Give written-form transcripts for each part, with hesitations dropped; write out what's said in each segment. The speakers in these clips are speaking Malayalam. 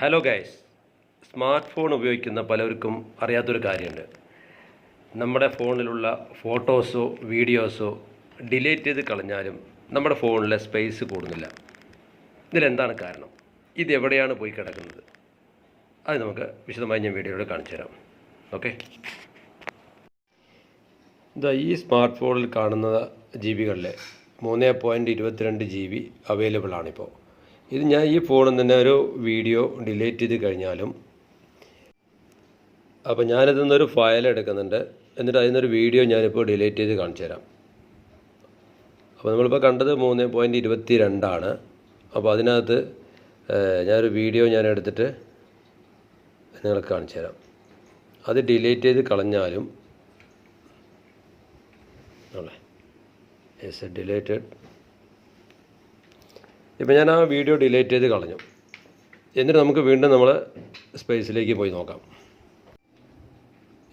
ഹലോ ഗൈസ്, സ്മാർട്ട് ഫോൺ ഉപയോഗിക്കുന്ന പലർക്കും അറിയാത്തൊരു കാര്യമുണ്ട്. നമ്മുടെ ഫോണിലുള്ള ഫോട്ടോസോ വീഡിയോസോ ഡിലീറ്റ് ചെയ്ത് കളഞ്ഞാലും നമ്മുടെ ഫോണിലെ സ്പേസ് കൂടുന്നില്ല. ഇതിലെന്താണ് കാരണം? ഇതെവിടെയാണ് പോയി കിടക്കുന്നത്? അത് നമുക്ക് വിശദമായി ഞാൻ വീഡിയോയിൽ കാണിച്ചു തരാം. ഓക്കെ, ഈ സ്മാർട്ട് ഫോണിൽ കാണുന്ന GB 3.22 GB അവൈലബിൾ ആണിപ്പോൾ. ഇത് ഞാൻ ഈ ഫോണിൽ തന്നെ ഒരു വീഡിയോ ഡിലീറ്റ് ചെയ്ത് കഴിഞ്ഞാലും, അപ്പോൾ ഞാനിതിൽ നിന്നൊരു ഫയൽ എടുക്കുന്നുണ്ട്, എന്നിട്ട് അതിൽ നിന്നൊരു വീഡിയോ ഞാനിപ്പോൾ ഡിലീറ്റ് ചെയ്ത് കാണിച്ചു തരാം. അപ്പോൾ നമ്മളിപ്പോൾ കണ്ടത് 3.22 ആണ്. അപ്പോൾ അതിനകത്ത് ഞാനൊരു വീഡിയോ എടുത്തിട്ട് നിങ്ങൾക്ക് കാണിച്ചു തരാം. അത് ഡിലീറ്റ് ചെയ്ത് കളഞ്ഞാലും ഡിലേറ്റഡ്. ഇപ്പോൾ ഞാൻ ആ വീഡിയോ ഡിലീറ്റ് ചെയ്ത് കളഞ്ഞു. എന്നിട്ട് നമുക്ക് വീണ്ടും നമ്മൾ സ്പേസിലേക്ക് പോയി നോക്കാം.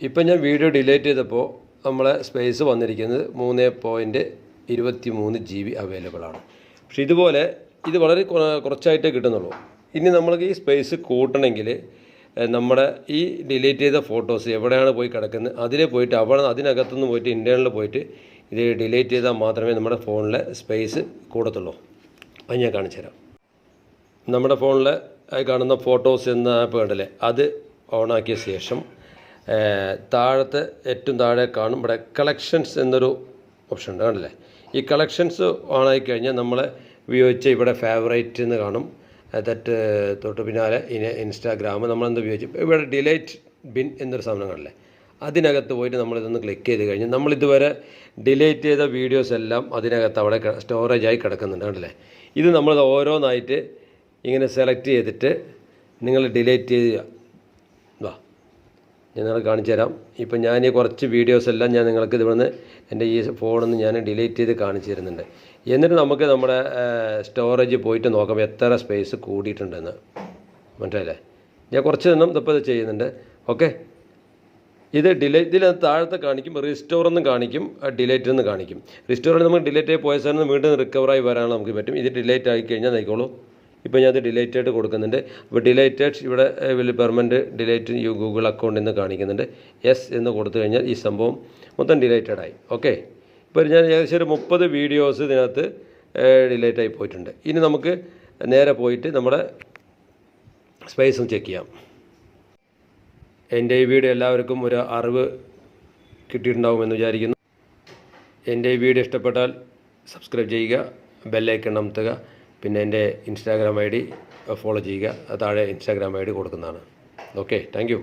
ഇപ്പം ഞാൻ വീഡിയോ ഡിലീറ്റ് ചെയ്തപ്പോൾ നമ്മളെ സ്പേസ് വന്നിരിക്കുന്നത് 3.23 GB അവൈലബിൾ ആണ്. പക്ഷേ ഇതുപോലെ ഇത് വളരെ കുറച്ചായിട്ടേ കിട്ടുന്നുള്ളൂ. ഇനി നമ്മൾക്ക് ഈ സ്പേസ് കൂട്ടണമെങ്കിൽ നമ്മുടെ ഈ ഡിലീറ്റ് ചെയ്ത ഫോട്ടോസ് എവിടെയാണ് പോയി കിടക്കുന്നത് അതിൽ പോയിട്ട് അതിനകത്തുനിന്ന് പോയിട്ട് ഇൻറ്റേർണലിൽ പോയിട്ട് ഇത് ഡിലീറ്റ് ചെയ്താൽ മാത്രമേ നമ്മുടെ ഫോണിലെ സ്പേസ് കൂടത്തുള്ളൂ. അത് ഞാൻ കാണിച്ചു തരാം. നമ്മുടെ ഫോണിൽ കാണുന്ന ഫോട്ടോസ് എന്ന ആപ്പ് കണ്ടല്ലേ, അത് ഓണാക്കിയ ശേഷം താഴത്തെ ഏറ്റവും താഴെ കാണും ഇവിടെ കളക്ഷൻസ് എന്നൊരു ഓപ്ഷൻ ഉണ്ട്, കണ്ടല്ലേ. ഈ കളക്ഷൻസ് ഓണാക്കി കഴിഞ്ഞാൽ നമ്മൾ ഉപയോഗിച്ച ഇവിടെ ഫേവറേറ്റ് എന്ന് കാണും. തൊട്ട് പിന്നാലെ ഇൻസ്റ്റാഗ്രാം നമ്മളെന്ത് ഉപയോഗിച്ചു ഇവിടെ ഡിലീറ്റ് ബിൻ എന്നൊരു സാധനം കാണില്ലേ, അതിനകത്ത് പോയിട്ട് നമ്മളിതൊന്ന് ക്ലിക്ക് ചെയ്ത് കഴിഞ്ഞാൽ നമ്മളിതുവരെ ഡിലീറ്റ് ചെയ്ത വീഡിയോസ് എല്ലാം അതിനകത്ത് അവിടെ സ്റ്റോറേജായി കിടക്കുന്നുണ്ട്, കണ്ടല്ലേ. ഇത് നമ്മൾ ഓരോന്നായിട്ട് ഇങ്ങനെ സെലക്ട് ചെയ്തിട്ട് നിങ്ങൾ ഡിലീറ്റ് ചെയ്യുക. ഞാൻ നിങ്ങൾക്ക് കാണിച്ചു തരാം. ഇപ്പം ഞാൻ ഈ കുറച്ച് വീഡിയോസ് എല്ലാം ഞാൻ നിങ്ങൾക്ക് ഇവിടുന്ന് എൻ്റെ ഈ ഫോണിൽ നിന്ന് ഞാൻ ഡിലീറ്റ് ചെയ്ത് കാണിച്ചു തരുന്നുണ്ട്. എന്നിട്ട് നമുക്ക് നമ്മുടെ സ്റ്റോറേജ് പോയിട്ട് നോക്കാം എത്ര സ്പേസ് കൂടിയിട്ടുണ്ടെന്ന്. മനസ്സിലായില്ലേ? ഞാൻ കുറച്ച് എണ്ണം ഇപ്പോൾ ഇത് ചെയ്യുന്നുണ്ട്. ഓക്കെ, ഇത് ഇതിൽ താഴത്തെ കാണിക്കും, റിസ്റ്റോർ എന്ന് കാണിക്കും, ഡിലീറ്റ് എന്ന് കാണിക്കും. റിസ്റ്റോറിൽ നമുക്ക് ഡിലീറ്റ് ആയി പോയ സാധനം വീണ്ടും റിക്കവറായി വരാൻ നമുക്ക് പറ്റും. ഇത് ഡിലീറ്റ് ആയി കഴിഞ്ഞാൽ നോക്കിക്കോളൂ. ഇപ്പോൾ ഞാൻ അത് ഡിലീറ്റ് ആയിട്ട് കൊടുക്കുന്നുണ്ട്. അപ്പോൾ ഡിലീറ്റഡ് ഇവിടെ പെർമനൻറ്റ് ഡിലീറ്റ് ഗൂഗിൾ അക്കൗണ്ട് എന്ന് കാണിക്കുന്നുണ്ട്. യെസ് എന്ന് കൊടുത്തു കഴിഞ്ഞാൽ ഈ സംഭവം മൊത്തം ഡിലീറ്റഡ് ആയി. ഓക്കെ, ഇപ്പോൾ ഞാൻ ഏകദേശം ഒരു 30 വീഡിയോസ് ഇതിനകത്ത് ഡിലീറ്റ് ആയി പോയിട്ടുണ്ട്. ഇനി നമുക്ക് നേരെ പോയിട്ട് നമ്മുടെ സ്പേസ് ഒന്ന് ചെക്ക് ചെയ്യാം. എൻ്റെ ഈ വീഡിയോ എല്ലാവർക്കും ഒരു അറിവ് കിട്ടിയിട്ടുണ്ടാവുമെന്ന് വിചാരിക്കുന്നു. എൻ്റെ ഈ വീഡിയോ ഇഷ്ടപ്പെട്ടാൽ സബ്സ്ക്രൈബ് ചെയ്യുക, ബെല്ലൈക്കൺ അമർത്തുക. പിന്നെ എൻ്റെ ഇൻസ്റ്റാഗ്രാം ID ഫോളോ ചെയ്യുക. താഴെ ഇൻസ്റ്റാഗ്രാം ID കൊടുക്കുന്നതാണ്. Okay, thank you.